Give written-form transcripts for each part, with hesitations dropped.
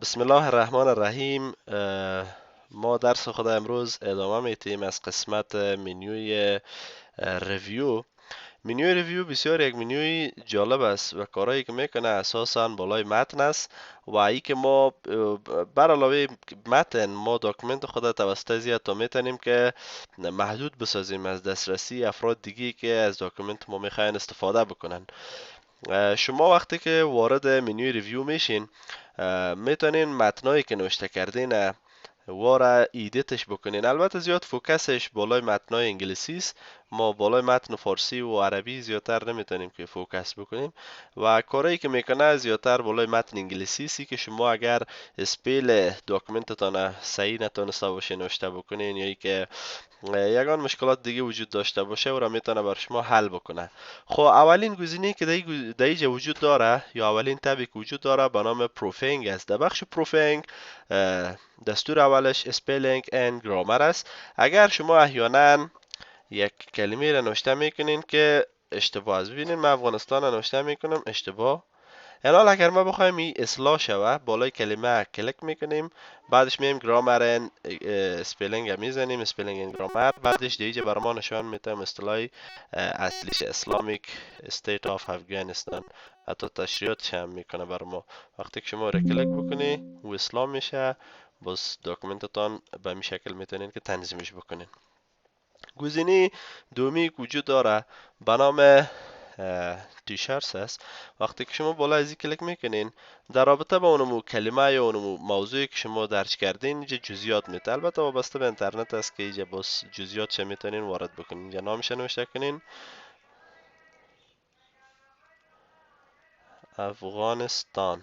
بسم الله الرحمن الرحیم. ما درس خود امروز ادامه میتیم از قسمت منیوی ریویو. منیوی ریویو بسیار یک منیوی جالب است و کارهایی که میکنه اساسا بالای متن است و ای که ما بر علاوه متن ما داکومنت خود توسط زیاد تا میتونیم که محدود بسازیم از دسترسی افراد دیگی که از داکومنت ما میخواین استفاده بکنن. شما وقتی که وارد منیوی ریویو میشین میتونین متنایی که نوشته کردین وارا ایدیتش بکنین. البته زیاد فوکسش بالای متنای انگلیسی است. ما بالای متن فارسی و عربی زیادتر نمیتونیم که فوکس بکنیم و کاری که میکنه زیادتر بالای متن انگلیسی است که شما اگر اسپیل داکومنتتان صحیح نتونسته باشین نوشته بکنین یا ای که یگان مشکلات دیگه وجود داشته باشه او را میتونه بر شما حل بکنه. خب اولین گزینه که در اینجا وجود داره یا اولین تبی که وجود داره به نام پروفینگ است. در بخش پروفینگ دستور اولش اسپلینگ اند گرامر است. اگر شما احیانا یک کلمه را نوشته میکنین که اشتباه است، ببینین من افغانستان را نوشته میکنم اشتباه، الان اگر ما بخوایم این اصلاح شوه بالای کلمه کلیک میکنیم، بعدش میایم گرامر اسپلینگ میزنیم اسپلینگ گرامر، بعدش دیگه بر ما نشان میده اصطلاح اصلیش اسلامیک استیت آف افغانستان، حتی تشریحاتش هم میکنه بر ما. وقتی که شما را کلیک بکنی و اسلام میشه، بس داکومنتتان به این شکل میتونین که تنظیمش بکنین. گزینه دومی که وجود داره به نام تیشرتس است. وقتی که شما بالا از این کلیک میکنین، در رابطه با اونمو کلمه یا اونمو موضوعی که شما درج کردین اینجا جزئیات میده. البته وابسته به اینترنت است که اینجا بس جزئیات چه میتونین وارد بکنین. اینجا نامش نوشته کنین افغانستان،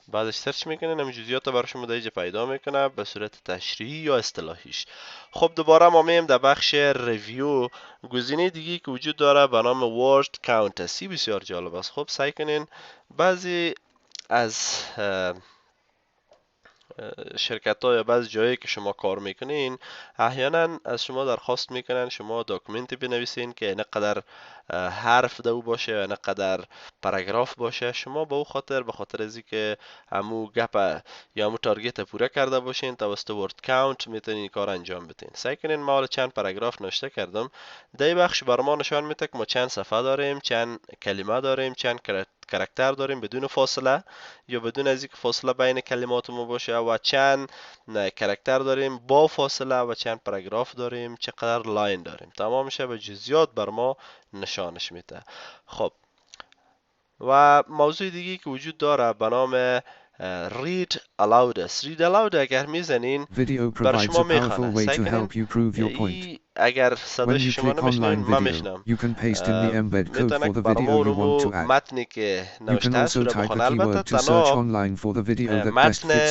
بعدش سرچ میکنین همین جزئیات رو برای شما در اینجا پیدا میکنه به صورت تشریحی یا اصطلاحیش. خب دوباره ما میم در بخش ریویو. گزینه دیگه که وجود داره به نام ورد کاونت است. بسیار جالب است. خب سعی کنین بعضی از شرکت ها یا بعض جایی که شما کار میکنین احیانا از شما درخواست میکنن شما داکومنتی بنویسین که نقدر حرف دو باشه و نقدر پاراگراف باشه. شما به خاطر از که همو گپ یا همو تارگت پوره کرده باشین توسط ورد کاونت میتونین کار انجام بدین. سعی کنین ما چند پاراگراف نوشته کردم. در بخش بر ما نشان میده که ما چند صفحه داریم، چند کلمه داریم، چند کرکتر داریم بدون فاصله یا بدون از اینکه فاصله بین کلمات ما باشه و چند کرکتر داریم با فاصله و چند پاراگراف داریم، چقدر لاین داریم. تمامش به جزئیات بر ما نشانش میده. خب و موضوع دیگه که وجود داره به نام read aloud است. read aloud اگر میزنین بر شما میخوانه. سعی کنین اگر صداش شما نمیشنوین من میشنم میتونه که بر ما رو متنی که نوشته است رو بخونه. البته تنها متن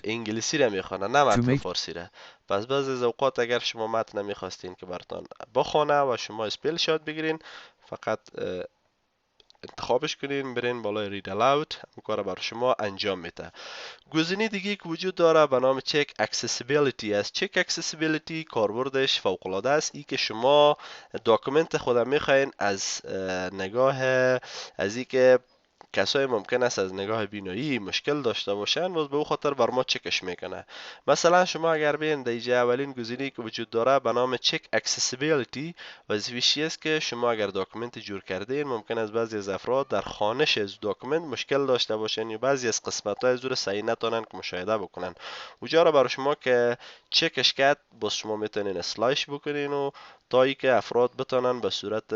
انگلیسی رو میخوانه نه متن فارسی رو. پس بعضی از اوقات اگر شما متن میخواستین که براتون بخونه و شما اسپلش یاد بگیرین، فقط انتخابش کنین برین بالای رید الاود، اون کار برای شما انجام میده. گزینه دیگه که وجود داره به نام چک اکسسیبیلیتی است. چک اکسسیبیلیتی کاربردش فوق العاده است. ای که شما داکومنت خود میخواین از نگاه از ای که کسایی ممکن است از نگاه بینایی مشکل داشته باشن باز به او خاطر بر ما چکش میکنه. مثلا شما اگر بین دیجا اولین گزینه‌ای که وجود داره به نام چک اکسسیبیلیتی وظیفه‌ش است که شما اگر داکومنت جور کردین ممکن است بعضی از افراد در خوانش از داکومنت مشکل داشته باشن یا بعضی از قسمت‌های از رو صحیح نتونن که مشاهده بکنن. اونجا را برای شما که چکش کرد باز شما میتونین اسلایش بکنین و تا ای که افراد بتونن به صورت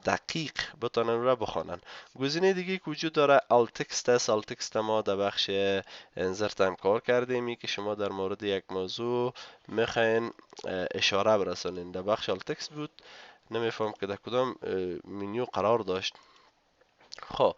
دقیق بتونن را بخوانن. گزینه دیگه که وجود داره آلتکست است. آلتکست ما در بخش انزرت هم کار کردیم. ای که شما در مورد یک موضوع میخواین اشاره برسانین. در بخش آلتکست بود، نمیفهم که در کدام منیو قرار داشت. خب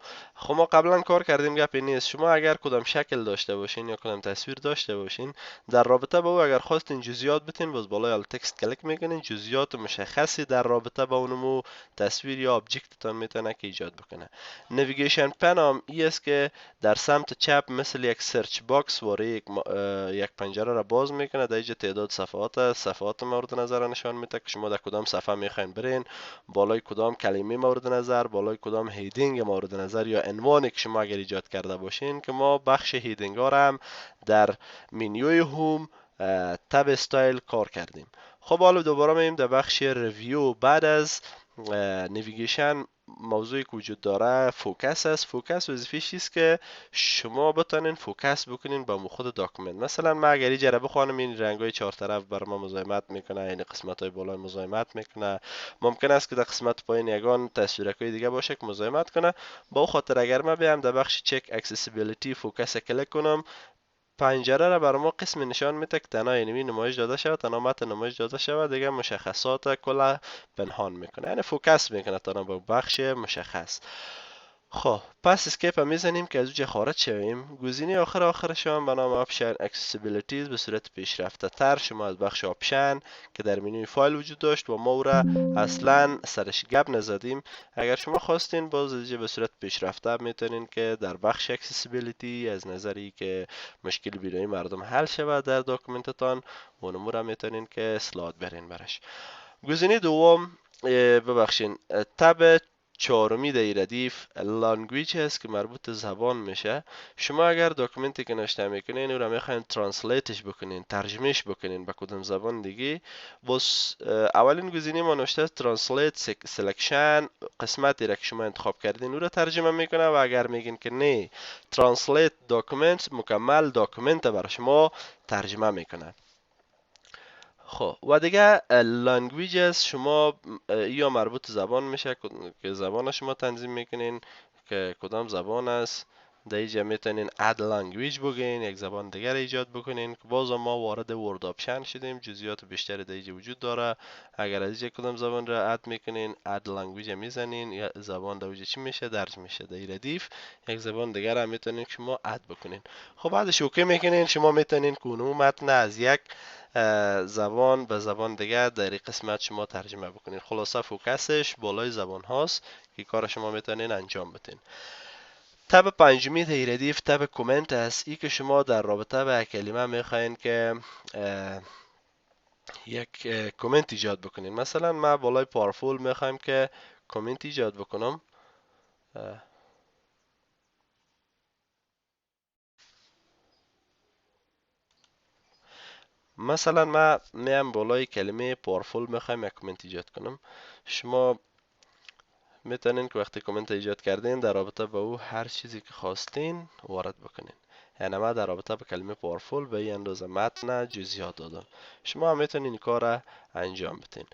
ما قبلا کار کردیم گپی نیست. شما اگر کدام شکل داشته باشین یا کدام تصویر داشته باشین در رابطه با او اگر خواستین جزئیات بتین باز بالای ال تکست کلیک میکنین، جزئیات مشخصی در رابطه با اونمو تصویر یا ابجکتتان میتونه که ایجاد بکنه. نویگیشن پن هم ای است که در سمت چپ مثل یک سرچ باکس واره یک پنجره را باز میکنه. در اینجا تعداد صفحات مورد نظر نشان میده که شما در کدام صفحه میخواین برین، بالای کدام کلمه مورد نظر، بالای کدام هیدینگ مورد نظر یا عنوانی که شما اگر ایجاد کرده باشین که ما بخش هیدینگ ها را هم در منیوی هوم تب استایل کار کردیم. خب حالا دوباره مییم در بخش ریویو. بعد از نیویگیشن موضوعی که وجود داره فوکس است. فوکس وظیفه‌ش چیست که شما بتونین فوکس بکنین با خود داکومنت. مثلا ما اگر اینجا بخوانم این رنگای چهار طرف بر ما مزاحمت میکنه، این قسمت های بالا مزاحمت میکنه، ممکن است که در قسمت پایین یگان تصویرکای دیگه باشه که مزاحمت کنه. با خاطر اگر ما بیام در بخش چک اکسسیبیلیتی فوکس کلیک کنم، پنجره را برای ما قسم نشان میده که تنها اینمی نمایش داده شود، تنها متن نمایش داده شود، دیگه مشخصات کل پنهان میکنه، یعنی فوکس میکنه تنها به بخش مشخص. خب پس اسکیپ هم میزنیم که از اوجه خارج شویم. گزینه آخرش هم به نام آپشن اکسسیبیلیتیز به صورت پیشرفته تر. شما از بخش آپشن که در منوی فایل وجود داشت و ما او را اصلا سرش گپ نزدیم، اگر شما خواستین باز اینجا به صورت پیشرفته میتونین که در بخش اکسسیبیلیتی از نظری که مشکل بینایی مردم حل شود در داکومنتتان اونمو را میتونین که اسلاید برین برش. گزینه دوم ببخشین تب چهارمی در ردیف لانگویج هست که مربوط زبان میشه. شما اگر داکومنتی که نوشته میکنین او را میخواین ترنسلیتش بکنین، ترجمهش بکنین به کدام زبان دیگه، باز اولین گزینه ما نوشته ترنسلیت سلکشن، قسمتی را که شما انتخاب کردین او را ترجمه میکنه و اگر میگین که نه ترنسلیت داکومنت، مکمل داکومنت برای شما ترجمه میکنه. خب و دیگه لانگویجز شما یا مربوط زبان میشه که زبان شما تنظیم میکنین که کدام زبان است. در اینجا میتونین اد لانگویج بگین، یک زبان دیگر ایجاد بکنین که باز ما وارد ورد آپشن شدیم، جزئیات بیشتری در اینجا وجود داره. اگر از اینجا کدام زبان را اد میکنین اد لانگویج میزنین، یا زبان در اینجا چی میشه درج میشه در ردیف، یک زبان دیگر هم میتونین شما اد بکنین. خب بعدش اوکی میکنین، شما میتونین که اونو متن از یک زبان به زبان دیگه در این قسمت شما ترجمه بکنید. خلاصه فوکسش بالای زبان هاست که کار شما میتونین انجام بدین. تب پنجمی در ردیف تب کامنت است. ای که شما در رابطه به کلمه میخواین که یک کامنت ایجاد بکنین. مثلا ما بالای پاورفول میخوایم که کامنت ایجاد بکنم. مثلا ما میم بالای کلمه پاورفول میخوایم یک کامنت ایجاد کنم. شما میتونین که وقتی کامنت ایجاد کردین در رابطه با او هر چیزی که خواستین وارد بکنین. یعنی ما در رابطه با کلمه پاورفول به این اندازه متن جزئیات دادم، شما هم میتونین این کار را انجام بدین.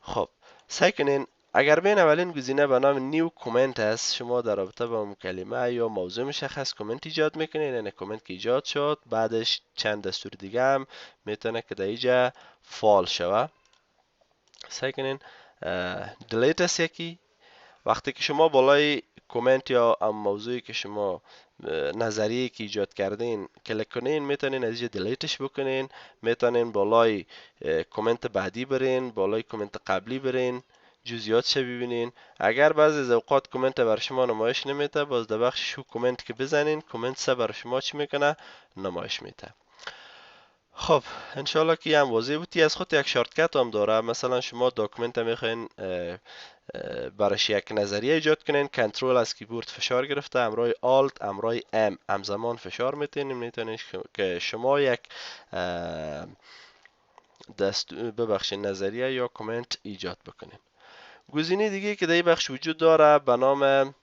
خب سعی کنین اگر بین اولین گزینه به نام نیو کامنت است، شما در رابطه با اون کلمه یا موضوع مشخص کامنت ایجاد میکنین. یعنی کامنت که ایجاد شد بعدش چند دستور دیگه هم میتونه که در اینجا فال شوه. سعی کنین دیلیت است یکی. وقتی که شما بالای کامنت یا موضوعی که شما نظریه که ایجاد کردین کلیک کنین، میتونین از اینجا دیلیتش بکنین. میتونین بالای کامنت بعدی برین، بالای کامنت قبلی برین، جزئیاتش ببینین. اگر بعضی از اوقات کامنت بر شما نمایش نمیده، باز در بخش شو کامنت که بزنین کامنت سه بر شما چی میکنه نمایش میده. خب انشالله که هم واضح بودی. از خود یک شارتکت هم داره. مثلا شما داکومنت میخواین برش یک نظریه ایجاد کنین، کنترل از کیبورد فشار گرفته همراه آلت همراه ام همزمان فشار میتونین. میتونین که شما یک نظریه یا کامنت ایجاد بکنین. گزینه دیگه که در این بخش وجود داره به نام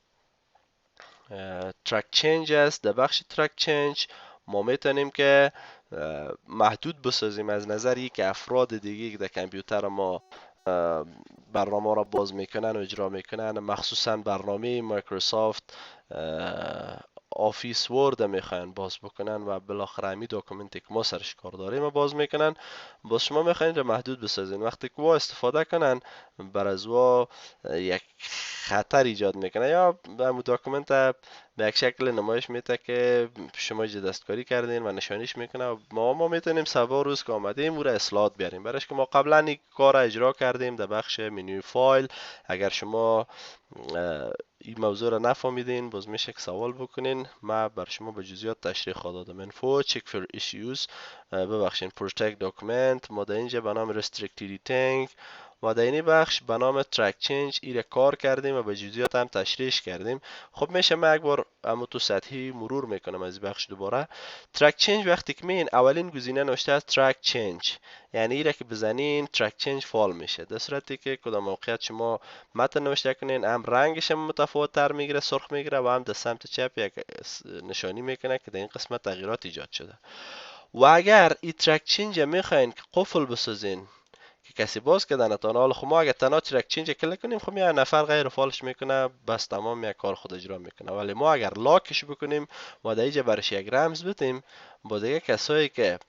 ترک چنج است. در بخش ترک چنج ما میتونیم که محدود بسازیم از نظر که افراد دیگه که در کامپیوتر ما برنامه را باز میکنن و اجرا میکنن، مخصوصا برنامه مایکروسافت آفیس ورد میخواین باز بکنن و بالاخره همی داکومنتی که ما سرش کار داریم باز میکنن، باز شما میخواین را محدود بسازین. وقتی که وا استفاده کنن بر از وا یک خطر ایجاد میکنه یا به داکومنت به یک شکل نمایش میده که شما دستکاری کردین و نشانیش میکنه و ما میتونیم سبا روز که آمدیم او را اصلاحات بیاریم. برایش که ما قبلا این کار را اجرا کردیم در بخش منوی فایل. اگر شما این موضوع را نفهمیدین باز میشه که سوال بکنین، ما بر شما به جزئیات تشریح دادم. info check for issues ببخشین protect document. ما در اینجا به نام restrict editing و در این بخش به نام ترک چنج ایره کار کردیم و به جزئیات هم تشریحش کردیم. خب میشه من یک بار اما تو سطحی مرور میکنم از این بخش دوباره. ترک چنج وقتی که میین اولین گزینه نوشته است ترک چنج، یعنی ایره که بزنین ترک چنج فال میشه. در صورتی که کدام موقعیت شما متن نوشته کنین هم رنگش هم متفاوت تر میگیره، سرخ میگیره و هم در سمت چپ یک نشانی میکنه که در این قسمت تغییرات ایجاد شده. و اگر این ترک چنج میخواین که قفل بسازین که کسی باز کردن تان، حالا خب ما اگر تنها ترک چنج کلیک کنیم خب یک نفر غیر فالش میکنه، بس تمام یک کار خود اجرا میکنه. ولی ما اگر لاکش بکنیم و در اینجا برش یک رمز بدیم، با دیگه کسایی که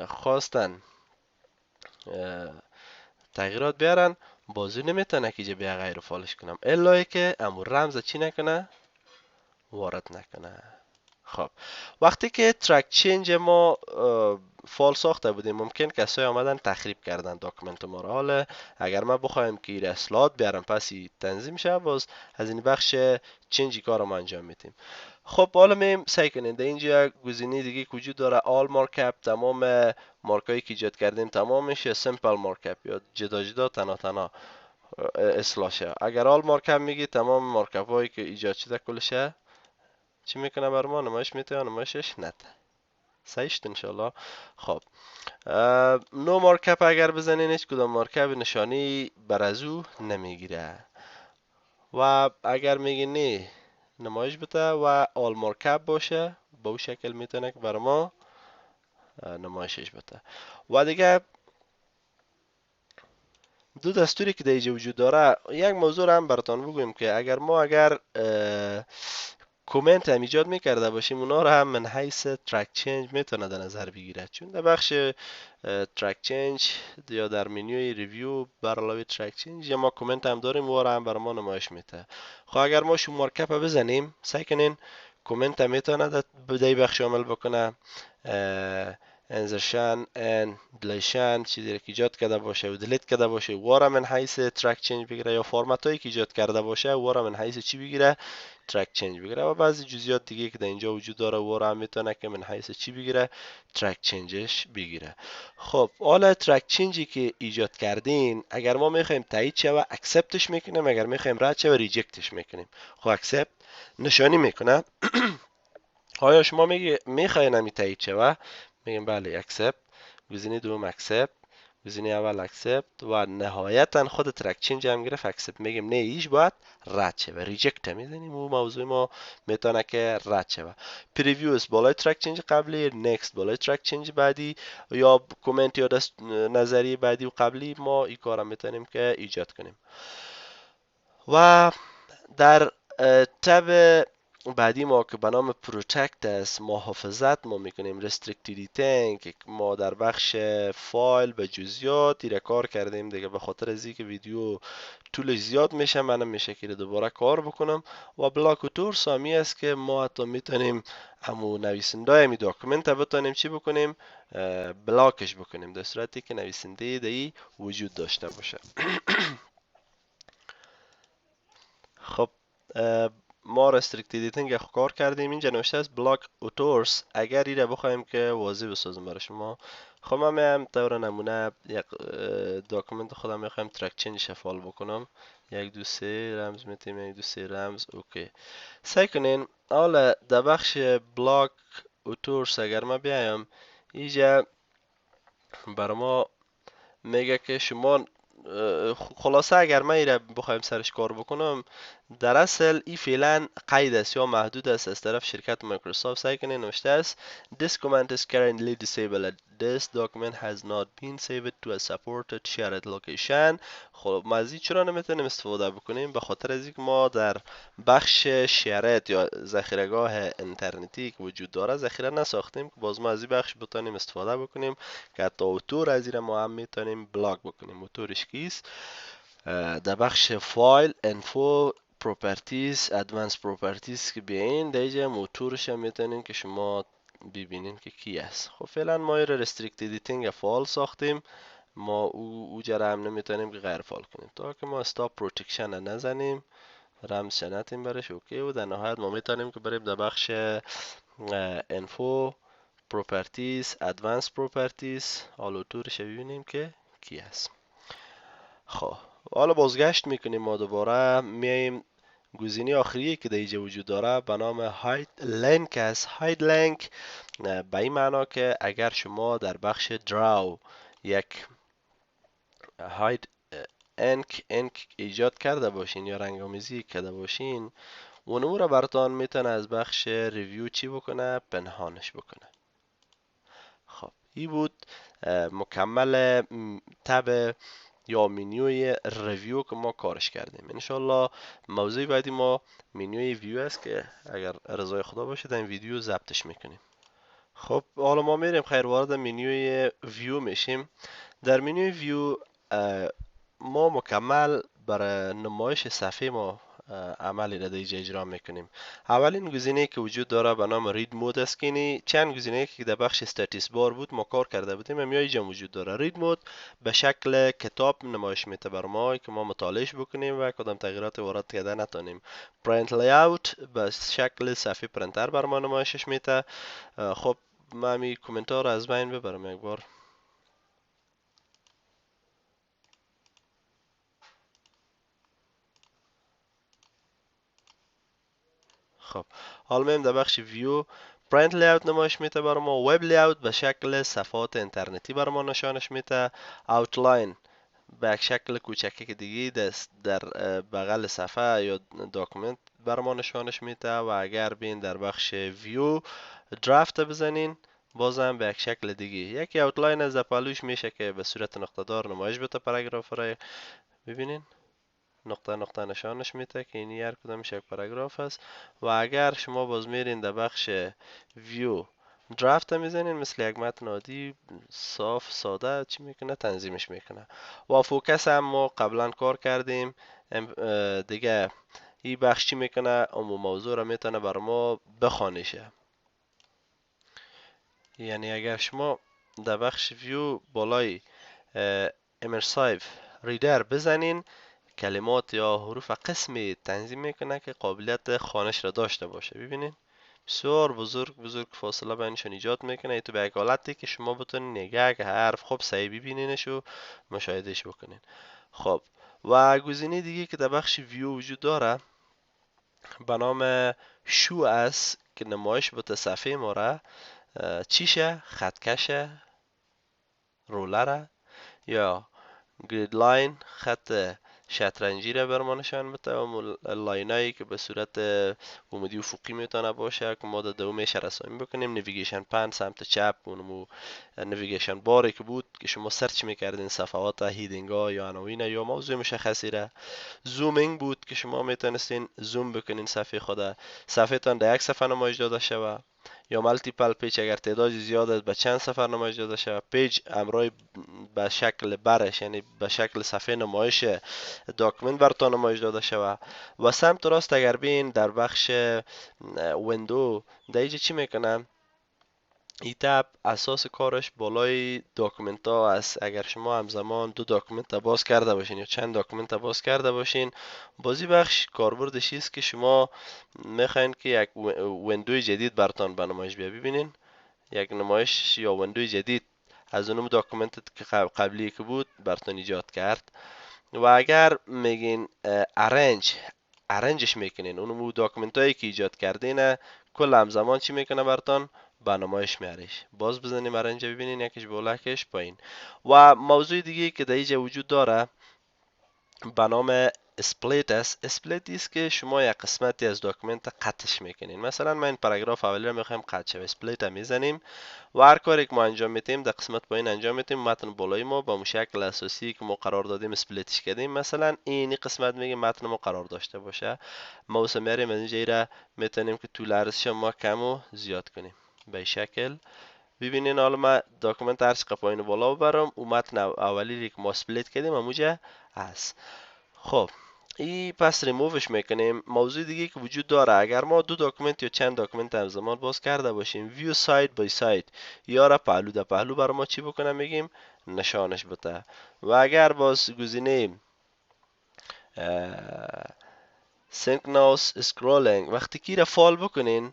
خواستن تغییرات بیارن بازی نمیتونه که بیا غیر فالش کنم الا که امو رمز چی نکنه، وارد نکنه. خب وقتی که ترک چنج ما فال ساخته بودیم ممکن کسایی آمدن تخریب کردن داکومنت ما را. حالا اگر ما بخوایم که این اصلاحات بیارم پسی تنظیم شه، باز از این بخش چنجی کار ما انجام میدیم. خب حالا میم سعی کنیم در اینجا گزینه دیگه وجود داره، آل مارکپ، تمام مارکایی که ایجاد کردیم تمامش، یا سیمپل مارکپ یا جدا جدا تنها تنها اصلاح شه. اگر آل مارکپ میگی تمام مارکپ هایی که ایجاد شده کلشه چی میکنه بر ما نمایش میده، نمایشش نده. صحیح شد انشالله. خب نو مارکپ اگر بزنین هیچ کدام مارکپ نشانی بر از او نمیگیره. و اگر میگی نه نمایش بده و آل مارکپ باشه به او شکل میتونه که بر ما نمایشش بده. و دیگه دو دستوری که در اینجا وجود داره، یک موضوع هم براتون بگویم که اگر کومنت هم ایجاد میکرده باشیم اونا رو هم من حیث ترک چنج میتونه در نظر بگیره، چون در بخش ترک چنج یا در منیوی ریویو بر علاوه ترک چنج یا ما کومنت هم داریم و هم بر ما نمایش میده. خب اگر ما شو مارکپ بزنیم سعی کنین کومنت هم میتونه در بخش عمل بکنه، انزرشن ان دلیشن چیزی که ایجاد کرده باشه و دلیت کرده باشه وارا من حیث ترک چنج بگیره، یا فرمت هایی که ایجاد کرده باشه وارا من حیث چی بگیره، ترک چنج بگیره. و بعضی جزئیات دیگه که در اینجا وجود داره وارا هم میتونه که من حیث چی بگیره، ترک چنجش بگیره. خب حالا ترک چنجی که ایجاد کردین اگر ما میخوایم تایید شه و اکسپتش میکنیم، اگر میخوایم رد شه و ریجکتش میکنیم. خب اکسپت نشانی میکنه. آیا شما میخواین همی تایید شه و میگیم بله اکسپت، گزینه دوم اکسپت، گزینه اول اکسپت و نهایتا خود ترک چنج هم گرفت اکسپت، میگیم نه ایش باید رد شه و ریجکت میزنیم و موضوع ما میتونه که رد شه. پریویوز بالای ترک چنج قبلی، نکست بالای ترک چنج بعدی، یا کومنت یا نظری بعدی و قبلی ما این کار میتونیم که ایجاد کنیم. و در تب بعدی ما که به نام پروتکت است، محافظت ما میکنیم، رستریکتیدیتنگ که ما در بخش فایل به جزئیات ایره کار کردیم دیگه، به خاطر از اینکه ویدیو طولش زیاد میشه منم میشه که دوباره کار بکنم. و بلاک و تور سامی است که ما حتی میتونیم همو نویسنده همی داکومنت بتونیم چی بکنیم، بلاکش بکنیم در صورتی که نویسنده دی وجود داشته باشه. خب ما رستریکتیدیتینگ کار کردیم، اینجا نوشته است بلاک اوتورس اگر ایره بخوایم که واضح بسازم برای شما. خب من هم طور نمونه یک داکومنت خودم میخوایم ترک چنج شفال بکنم، 1 2 3 رمز میتیم، 1 2 3 رمز اوکی. سعی کنین حالا در بخش بلاک اوتورس اگر ما بیایم اینجا برای ما میگه که شما خلاصه اگر من ایره بخوایم سرش کار بکنم در اصل این فعلا قید است یا محدود است از طرف شرکت مایکروسافت. سعی کنین نوشته است this command is currently disabled, this document has not been saved to a supported shared location. خب ما از این چرا نمیتونیم استفاده بکنیم؟ به خاطر از اینکه ما در بخش شیرت یا ذخیره‌گاه اینترنتی که وجود داره ذخیره نساختیم که باز ما از این بخش بتونیم استفاده بکنیم که حتی اوتور از این ما هم میتونیم بلاک بکنیم. اوتورش کیست؟ در بخش فایل انفو پروپرتیز ادوانس پروپرتیز که بیاین در اینجا موتورش هم میتونین که شما ببینین که کی است. خب فعلا ما این رستریکت ادیتینگ فال ساختیم، ما او جره هم نمیتونیم که غیر فال کنیم تا که ما استاپ پروتکشن نزنیم، رمز شنتیم برش اوکی. و در نهایت ما میتونیم که بریم در بخش انفو پروپرتیز ادوانس پروپرتیز آلوتورش ببینیم که کی است. خب حالا بازگشت میکنیم ما دوباره میایم گزینه آخری که در اینجا وجود داره به نام هاید لینک است. هاید لینک به این معنا که اگر شما در بخش دراو یک هاید انک ایجاد کرده باشین یا رنگ آمیزی کرده باشین، اون او را براتان میتونه از بخش ریویو چی بکنه؟ پنهانش بکنه. خب این بود مکمل تب یا منیوی ریویو که ما کارش کردیم. انشالله موضوع بعدی ما منیوی ویو است که اگر رضای خدا باشه در این ویدیو ضبطش میکنیم. خب حالا ما میریم خیر وارد منیوی ویو میشیم. در منیوی ویو ما مکمل برای نمایش صفحه ما عملی را دیجا اجرا میکنیم. اولین گزینه که وجود داره به نام رید مود است که اینی چند گزینه که در بخش استاتیس بار بود ما کار کرده بودیم هم اینجا وجود داره. رید مود به شکل کتاب نمایش میده بر ما که ما مطالعهش بکنیم و کدام تغییرات وارد کرده نتونیم. پرینت لیاوت به شکل صفحه پرنتر بر ما نمایشش میده. خب من می کومنتار از بین ببرم یک بار. خب حالا میم در بخش ویو پرینت لیاوت نمایش میده بر ما. وب لیاوت به شکل صفحات اینترنتی بر ما نشانش میده. اوتلاین به یک شکل کوچکی که دیگه در بغل صفحه یا داکومنت بر ما نشانش میده. و اگر بین در بخش ویو درافت بزنین بازم به یک شکل دیگه یکی اوتلاین از پالوش میشه که به صورت نقطه دار نمایش بده پاراگراف را. ببینین نقطه نقطه نشانش میده که این هر کدامش یک پاراگراف است. و اگر شما باز میرین در بخش ویو درافت میزنین مثل یک متن عادی صاف ساده چی میکنه تنظیمش میکنه. و فوکس هم ما قبلا کار کردیم دیگه این بخش چی میکنه اما موضوع را میتونه بر ما بخوانیشه. یعنی اگر شما در بخش ویو بالای امرسایف ریدر بزنین کلمات یا حروف قسمی تنظیم میکنه که قابلیت خوانش را داشته باشه. ببینین بسیار بزرگ فاصله بینشون ایجاد میکنه. تو به یک حالتی که شما بتونین یک حرف خوب صحیح ببینینش و مشاهدهش بکنین. خب و گزینه دیگه که در بخش ویو وجود داره به نام شو است که نمایش بوده صفحه ما را چیشه خطکشه رولره یا گرید لاین خط شطرنجی را بر ما نشان بده و لاینایی که به صورت عمودی افقی میتونه باشه که ما در دومش رسامی بکنیم. نویگیشن پن سمت چپ اونمو نویگیشن باری که بود که شما سرچ میکردین صفحات هیدینگ ها یا عناوین یا موضوع مشخصی را. زومینگ بود که شما میتونستین زوم بکنین صفحه تان در یک صفحه نمایش داده شوه. یا مالتیپل پیج اگر تعداد زیاد است به چند صفحه نمایش داده شود. پیج امرای به شکل برش یعنی به شکل صفحه نمایش داکومنت براتون نمایش داده شود. و سمت راست اگر بین در بخش ویندو در اینجا چی میکنم این تب اساس کارش بالای داکومنت ها است. اگر شما همزمان دو داکومنت باز کرده باشین یا چند داکومنت باز کرده باشین بازی بخش کاربردش است که شما میخواین که یک ویندوی جدید براتون به نمایش بیاد. ببینین یک نمایش یا ویندوی جدید از اونم داکومنت که قبلی که بود براتون ایجاد کرد. و اگر میگین ارنجش میکنین اونم داکومنت هایی که ایجاد کردین کل همزمان چی میکنه براتون به نمایش میاریش. باز بزنیم ارنج ببینین یکیش بالا یکیش پایین. و موضوع دیگه که در اینجا وجود داره به نام اسپلیت است. اسپلیت است که شما یک قسمتی از داکومنت قطعش میکنین. مثلا من این پاراگراف اولی رو میخوایم قطع شه اسپلیت میزنیم و هر کاری که ما انجام میتیم در قسمت پایین انجام میتیم متن بالای ما با شکل اساسی که ما قرار دادیم اسپلیتش کردیم. مثلا این قسمت میگه متن ما قرار داشته باشه موس میریم از اینجا را میتونیم که طول عرضش ما کم و زیاد کنیم به شکل. ببینین حالا ما داکومنت هر چقدر پایین و بالا ببرم و متن اولی که ما اسپلیت کردیم همونجا هست. خب این پس ریمووش میکنیم. موضوع دیگه که وجود داره اگر ما دو داکومنت یا چند داکومنت همزمان باز کرده باشیم ویو ساید بای ساید یا را پهلو در پهلو برای ما چی بکنه میگیم نشانش بده. و اگر باز گزینه سینکرونوس اسکرولینگ وقتی کی را فال بکنین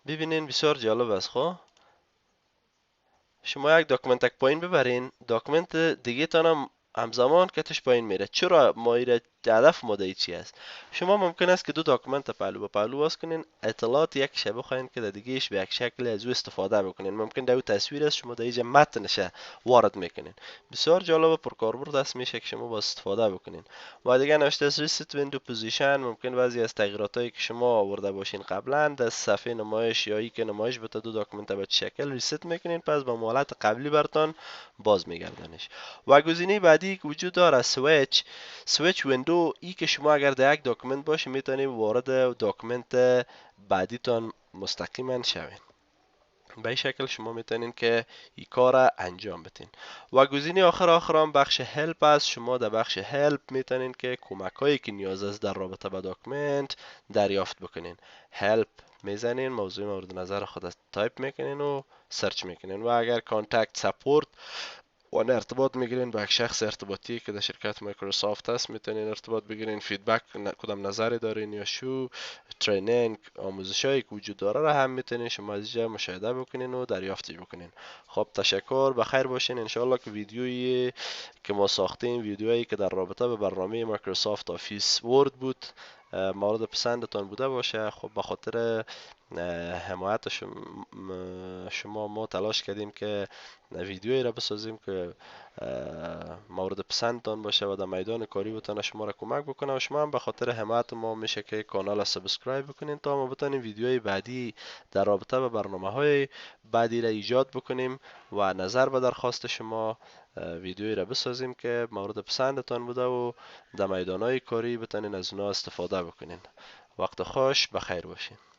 ببینین بسیار جالب است. خب شما یک داکومنت پایین ببرین داکومنت دیگه تانم همزمان کتش پایین میره. چرا مایره؟ هدف ما چی است؟ شما ممکن است که دو داکومنت پهلو به پهلو باز کنین، اطلاعات یک شب بخواین که در دیگهش به یک شکل از او استفاده بکنین. ممکن در او تصویر است، شما در اینجا متنش وارد میکنین. بسیار جالب و پرکاربرد است، میشه که شما با استفاده بکنین. و دیگه نوشته است ریست ویندو پوزیشن. ممکن بعضی از تغییراتایی که شما آورده باشین قبلا در صفحه نمایش یا ای که نمایش بده دو داکومنت به شکل ریست میکنین، پس به حالت قبلی برتان باز میگردنش. و گزینه بعدی که وجود داره سویچ ویندو. ای که شما اگر در یک داکومنت باشه میتونید وارد داکومنت بعدیتان مستقیما شوین. به این شکل شما میتونین که این کار انجام بدین. و گزینه آخر هم بخش هلپ است. شما در بخش هلپ میتونین که کمک هایی که نیاز است در رابطه با داکومنت دریافت بکنین. هلپ میزنین، موضوع مورد نظر خود تایپ میکنین و سرچ میکنین. و اگر کانتکت سپورت و ارتباط میگیرین با یک شخص ارتباطی که در شرکت مایکروسافت هست، میتونین ارتباط بگیرین، فیدبک کدام نظری دارین یا شو ترینینگ آموزش هایی که وجود داره را هم میتونین شما از اینجا مشاهده بکنین و دریافتش بکنین. خب تشکر، بخیر باشین. انشاءالله که ویدیویی که ما ساختیم، ویدیویی که در رابطه به برنامه مایکروسافت آفیس ورد بود، مورد پسندتان بوده باشه. خب به خاطر حمایت شما ما تلاش کردیم که ویدیویی را بسازیم که مورد پسندتان باشه و در میدان کاری بتونه شما را کمک بکنه. و شما هم به خاطر حمایت ما میشه که کانال را سابسکرایب بکنین تا ما بتونیم ویدیوهای بعدی در رابطه به برنامه های بعدی را ایجاد بکنیم و نظر به درخواست شما ویدیویی را بسازیم که مورد پسندتان بوده و در میدان های کاری بتونین از اونها استفاده بکنین. وقت خوش، بخیر باشین.